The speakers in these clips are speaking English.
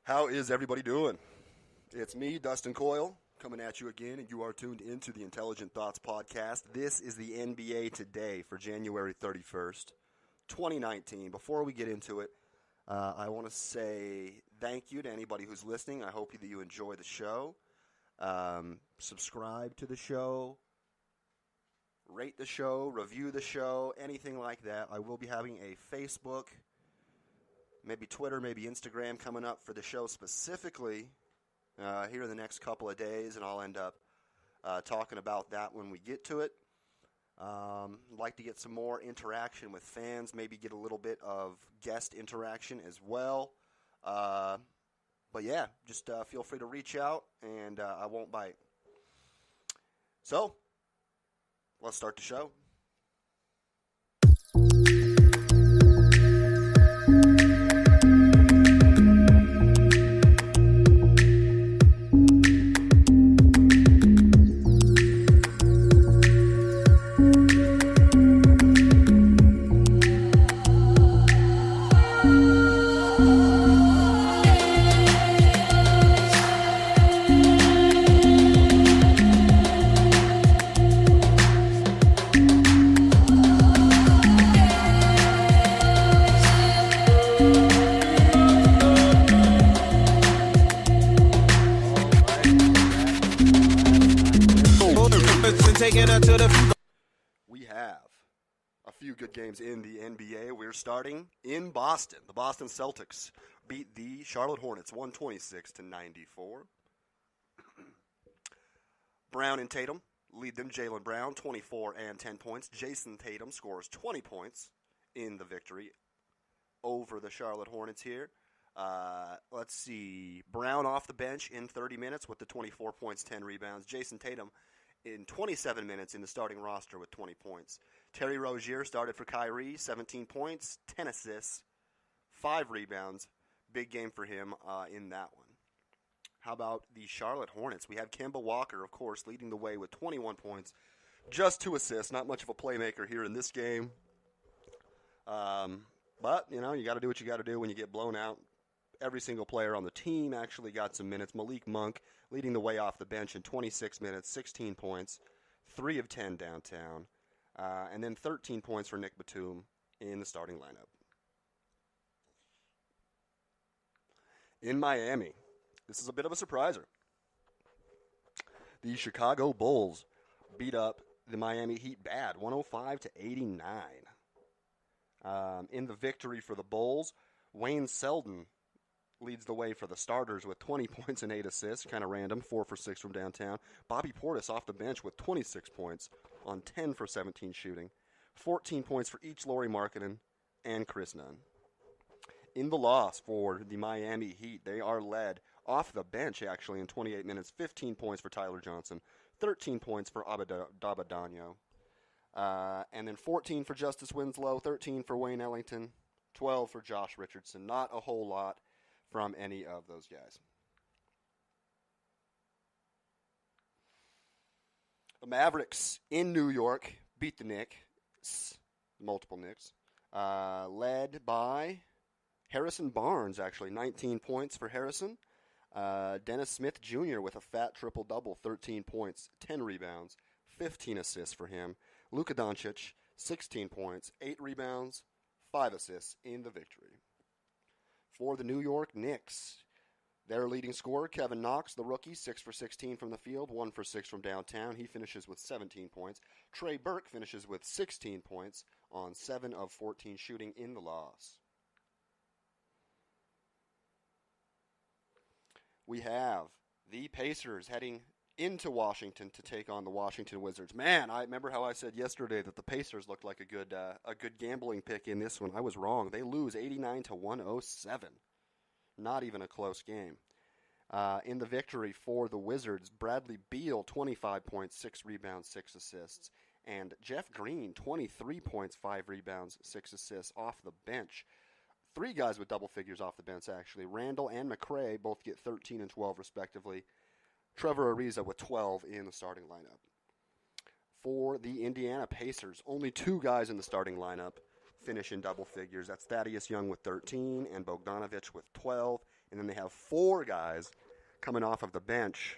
How is everybody doing? It's me, Dustin Coyle, coming at you again, and you are tuned into the Intelligent Thoughts Podcast. This is the NBA Today for January 31st, 2019. Before we get into it, I want to say thank you to anybody who's listening. I hope that you enjoy the show. Subscribe to the show, rate the show, review the show, anything like that. I will be having a Facebook, maybe Twitter, maybe Instagram coming up for the show specifically here in the next couple of days, and I'll end up talking about that when we get to it. Like to get some more interaction with fans, maybe get a little bit of guest interaction as well. But yeah, just feel free to reach out, and I won't bite. So, let's start the show. We have a few good games in the NBA. We're starting in Boston. The Boston Celtics beat the Charlotte Hornets 126-94. Brown and Tatum lead them. Jaylen Brown, 24 and 10 points. Jason Tatum scores 20 points in the victory over the Charlotte Hornets here. Let's see. Brown off the bench in 30 minutes with the 24 points, 10 rebounds. Jason Tatum in 27 minutes in the starting roster with 20 points. Terry Rozier started for Kyrie, 17 points, 10 assists, 5 rebounds. Big game for him in that one. How about the Charlotte Hornets? We have Kemba Walker, of course, leading the way with 21 points, just 2 assists. Not much of a playmaker here in this game. But, you know, you got to do what you got to do when you get blown out. Every single player on the team actually got some minutes. Malik Monk leading the way off the bench in 26 minutes, 16 points, 3 of 10 downtown, and then 13 points for Nick Batum in the starting lineup. In Miami, this is a bit of a surpriser. The Chicago Bulls beat up the Miami Heat bad, 105-89. In the victory for the Bulls, Wayne Selden leads the way for the starters with 20 points and 8 assists, kind of random, 4 for 6 from downtown. Bobby Portis off the bench with 26 points on 10 for 17 shooting. 14 points for each Lauri Markkanen and Chris Nunn. In the loss for the Miami Heat, they are led off the bench, actually, in 28 minutes. 15 points for Tyler Johnson, 13 points for Dabadano, and then 14 for Justice Winslow, 13 for Wayne Ellington, 12 for Josh Richardson. Not a whole lot from any of those guys. The Mavericks in New York beat the Knicks, multiple Knicks, led by Harrison Barnes, actually, 19 points for Harrison. Dennis Smith Jr. with a fat triple-double, 13 points, 10 rebounds, 15 assists for him. Luka Doncic, 16 points, 8 rebounds, 5 assists in the victory. For the New York Knicks, their leading scorer, Kevin Knox, the rookie, 6 for 16 from the field, 1 for 6 from downtown. He finishes with 17 points. Trey Burke finishes with 16 points on 7 of 14 shooting in the loss. We have the Pacers heading into Washington to take on the Washington Wizards. Man, I remember how I said yesterday that the Pacers looked like a good gambling pick in this one. I was wrong. They lose 89-107. Not even a close game. In the victory for the Wizards, Bradley Beal, 25 points, 6 rebounds, 6 assists. And Jeff Green, 23 points, 5 rebounds, 6 assists off the bench. 3 guys with double figures off the bench, actually. Randall and McRae both get 13 and 12, respectively. Trevor Ariza with 12 in the starting lineup. For the Indiana Pacers, only 2 guys in the starting lineup finish in double figures. That's Thaddeus Young with 13 and Bogdanovic with 12. And then they have 4 guys coming off of the bench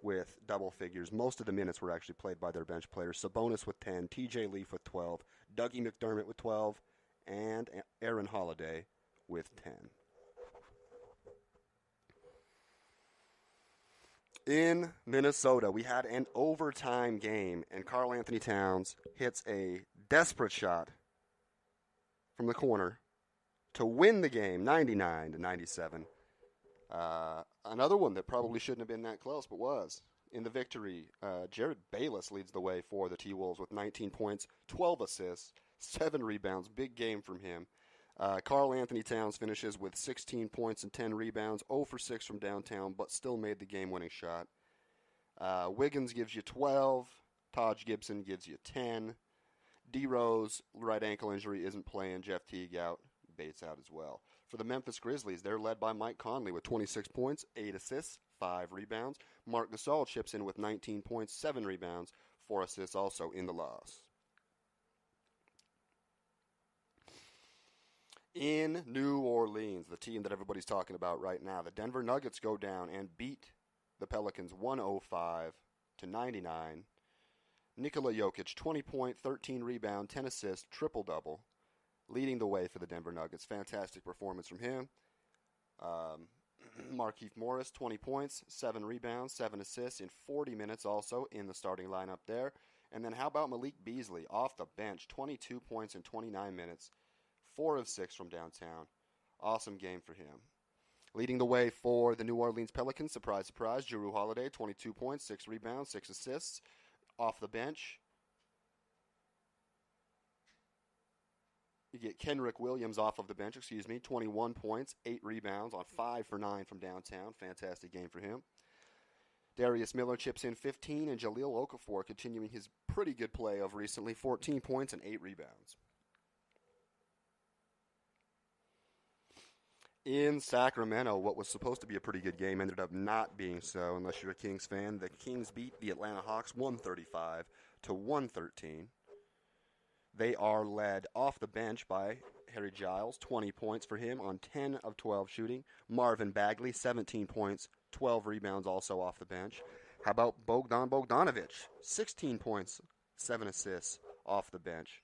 with double figures. Most of the minutes were actually played by their bench players. Sabonis with 10, TJ Leaf with 12, Dougie McDermott with 12, and Aaron Holiday with 10. In Minnesota, we had an overtime game, and Karl Anthony Towns hits a desperate shot from the corner to win the game, 99-97. Another one that probably shouldn't have been that close, but was. In the victory, Jared Bayless leads the way for the T-Wolves with 19 points, 12 assists, 7 rebounds. Big game from him. Karl Anthony Towns finishes with 16 points and 10 rebounds, 0 for 6 from downtown, but still made the game-winning shot. Wiggins gives you 12. Taj Gibson gives you 10. D-Rose, right ankle injury, isn't playing. Jeff Teague out. Bates out as well. For the Memphis Grizzlies, they're led by Mike Conley with 26 points, 8 assists, 5 rebounds. Marc Gasol chips in with 19 points, 7 rebounds, 4 assists also in the loss. In New Orleans, the team that everybody's talking about right now, the Denver Nuggets go down and beat the Pelicans 105-99. Nikola Jokic, 20 point, 13 rebound, 10 assist, triple-double, leading the way for the Denver Nuggets. Fantastic performance from him. Markieff Morris, 20 points, 7 rebounds, 7 assists in 40 minutes also in the starting lineup there. And then how about Malik Beasley off the bench, 22 points in 29 minutes, 4 of 6 from downtown. Awesome game for him. Leading the way for the New Orleans Pelicans, surprise, surprise, Jrue Holiday, 22 points, 6 rebounds, 6 assists off the bench. You get Kenrick Williams off of the bench, 21 points, 8 rebounds on 5 for 9 from downtown. Fantastic game for him. Darius Miller chips in 15, and Jahlil Okafor continuing his pretty good play of recently, 14 points and 8 rebounds. In Sacramento, what was supposed to be a pretty good game ended up not being so, unless you're a Kings fan. The Kings beat the Atlanta Hawks 135-113. They are led off the bench by Harry Giles, 20 points for him on 10 of 12 shooting. Marvin Bagley, 17 points, 12 rebounds also off the bench. How about Bogdanovic, 16 points, 7 assists off the bench.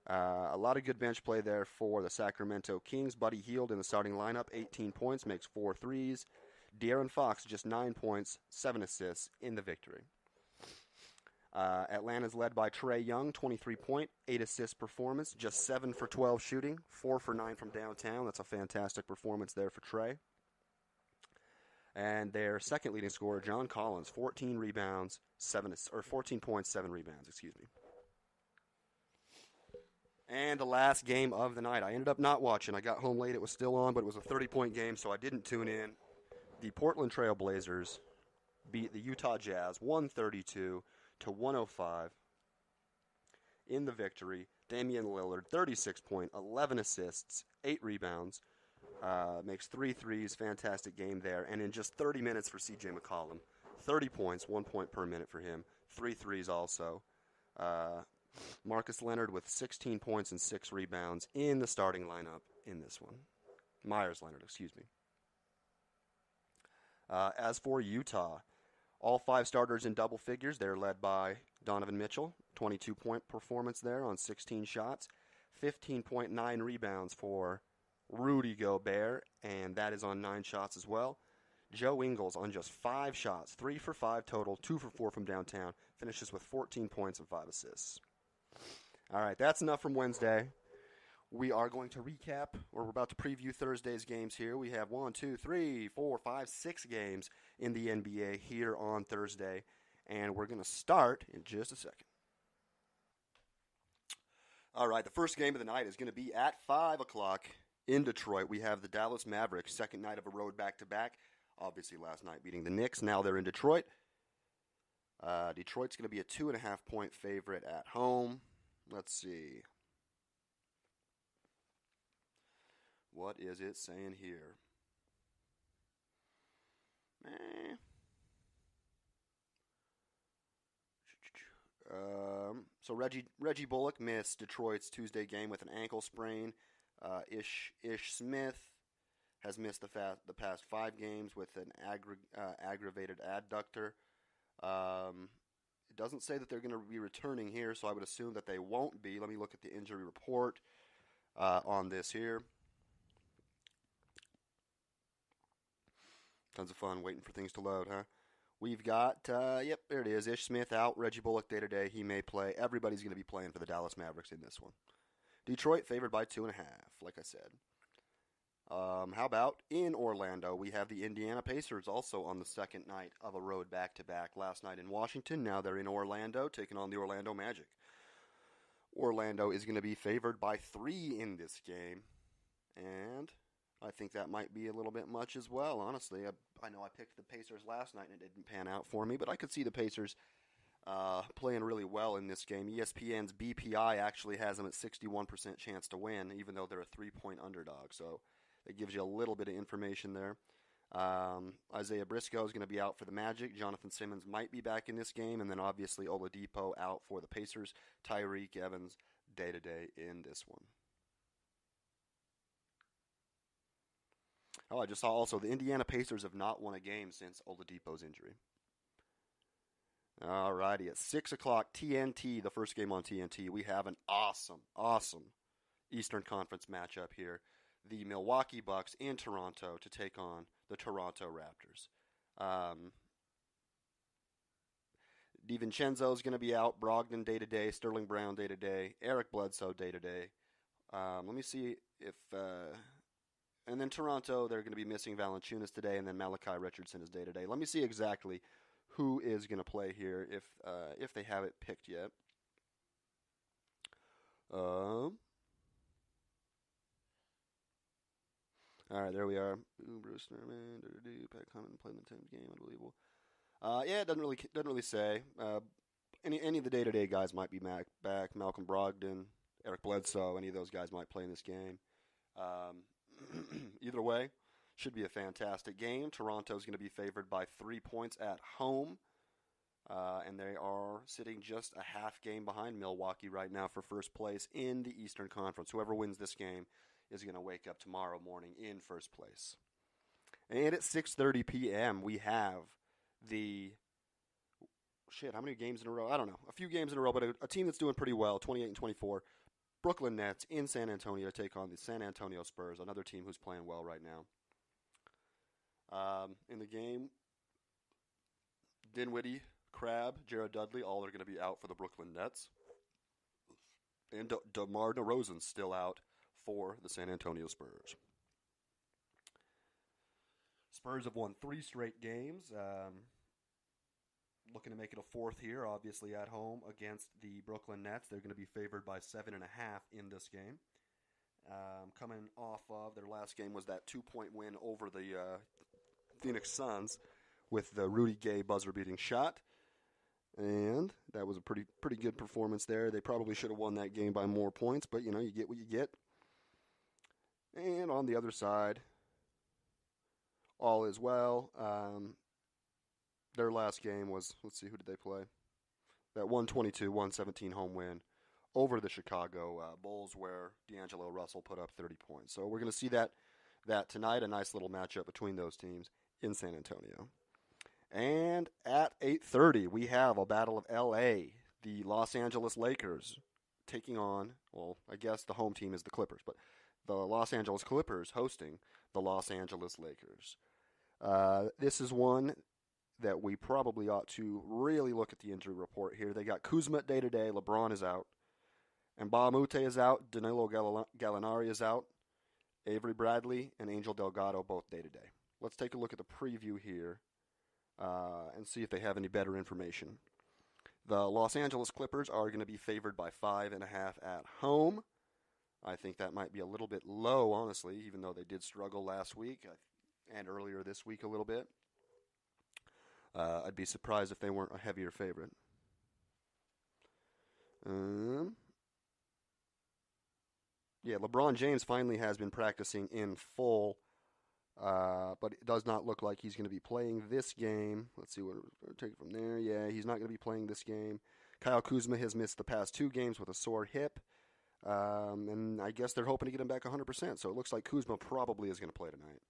A lot of good bench play there for the Sacramento Kings. Buddy Hield in the starting lineup, 18 points, makes 4 threes. De'Aaron Fox, just 9 points, 7 assists in the victory. Atlanta's led by Trae Young, 23-point, 8-assist performance, just 7 for 12 shooting, 4 for 9 from downtown. That's a fantastic performance there for Trae. And their second leading scorer, John Collins, 14 points, 7 rebounds. And the last game of the night, I ended up not watching. I got home late. It was still on, but it was a 30-point game, so I didn't tune in. The Portland Trail Blazers beat the Utah Jazz 132-105 in the victory. Damian Lillard, 36 points, 11 assists, 8 rebounds, makes 3 threes. Fantastic game there. And in just 30 minutes for C.J. McCollum, 30 points, 1 point per minute for him, 3 threes also. Marcus Leonard with 16 points and 6 rebounds in the starting lineup in this one. Myers Leonard. As for Utah, all 5 starters in double figures. They're led by Donovan Mitchell, 22-point performance there on 16 shots, 15.9 rebounds for Rudy Gobert, and that is on 9 shots as well. Joe Ingles on just 5 shots, 3 for 5 total, 2 for 4 from downtown, finishes with 14 points and 5 assists. All right, that's enough from Wednesday. We are going to recap, or we're about to preview Thursday's games here. We have 6 games in the NBA here on Thursday, and we're going to start in just a second. All right, the first game of the night is going to be at 5 o'clock in Detroit. We have the Dallas Mavericks, second night of a road back-to-back. Obviously last night beating the Knicks. Now they're in Detroit. Detroit's going to be a 2.5-point favorite at home. Let's see. What is it saying here? So Reggie Bullock missed Detroit's Tuesday game with an ankle sprain. Ish Smith has missed the past 5 games with an aggravated adductor. It doesn't say that they're going to be returning here, so I would assume that they won't be. Let me look at the injury report on this here. Tons of fun waiting for things to load, huh? We've got, yep, there it is. Ish Smith out. Reggie Bullock day-to-day. He may play. Everybody's going to be playing for the Dallas Mavericks in this one. Detroit favored by 2.5, like I said. How about in Orlando? We have the Indiana Pacers also on the second night of a road back-to-back. Last night in Washington. Now they're in Orlando taking on the Orlando Magic. Orlando is going to be favored by 3 in this game. And I think that might be a little bit much as well, honestly. I know I picked the Pacers last night and it didn't pan out for me, but I could see the Pacers playing really well in this game. ESPN's BPI actually has them at 61% chance to win, even though they're a 3-point underdog. So it gives you a little bit of information there. Isaiah Briscoe is going to be out for the Magic. Jonathan Simmons might be back in this game. And then obviously Oladipo out for the Pacers. Tyreek Evans day-to-day in this one. Oh, I just saw also the Indiana Pacers have not won a game since Oladipo's injury. Alrighty, at 6 o'clock, TNT, the first game on TNT, we have an awesome Eastern Conference matchup here. The Milwaukee Bucks in Toronto to take on the Toronto Raptors. DiVincenzo is going to be out. Brogdon day-to-day. Sterling Brown day-to-day. Eric Bledsoe day-to-day. Let me see if... and then Toronto, they're going to be missing Valanciunas today, and then Malachi Richardson is day-to-day. Let me see exactly who is going to play here if they have it picked yet. All right, there we are. Bruce Nerman, Pat Cummins playing the team's game, unbelievable. Yeah, it doesn't really say. Any of the day-to-day guys might be back. Malcolm Brogdon, Eric Bledsoe, any of those guys might play in this game. Either way, should be a fantastic game. Toronto's going to be favored by 3 points at home, and they are sitting just a half game behind Milwaukee right now for first place in the Eastern Conference. Whoever wins this game is going to wake up tomorrow morning in first place. And at 6:30 p.m., we have the how many games in a row? I don't know. A few games in a row, but a team that's doing pretty well, 28-24. Brooklyn Nets in San Antonio to take on the San Antonio Spurs, another team who's playing well right now. In the game, Dinwiddie, Crabbe, Jared Dudley, all are going to be out for the Brooklyn Nets. And DeMar DeRozan's still out for the San Antonio Spurs. Spurs have won 3 straight games. Looking to make it a 4th here, obviously at home against the Brooklyn Nets. They're going to be favored by 7.5 in this game. Coming off of their last game was that 2-point win over the Phoenix Suns with the Rudy Gay buzzer-beating shot. And that was a pretty good performance there. They probably should have won that game by more points, but you get what you get. And on the other side, all is well. Their last game was, let's see, who did they play? That 122-117 home win over the Chicago Bulls, where D'Angelo Russell put up 30 points. So we're going to see that tonight, a nice little matchup between those teams in San Antonio. And at 8:30, we have a battle of L.A., the Los Angeles Lakers taking on, well, I guess the home team is the Clippers, but the Los Angeles Clippers hosting the Los Angeles Lakers. This is one that we probably ought to really look at the injury report here. They got Kuzma day-to-day, LeBron is out, and Mute is out, Danilo Gallinari is out, Avery Bradley and Angel Delgado both day-to-day. Let's take a look at the preview here and see if they have any better information. The Los Angeles Clippers are going to be favored by 5.5 at home. I think that might be a little bit low, honestly, even though they did struggle last week and earlier this week a little bit. I'd be surprised if they weren't a heavier favorite. Yeah, LeBron James finally has been practicing in full, but it does not look like he's going to be playing this game. Let's see what we'll take it from there. Yeah, he's not going to be playing this game. Kyle Kuzma has missed the past 2 games with a sore hip. And I guess they're hoping to get him back 100%. So it looks like Kuzma probably is going to play tonight.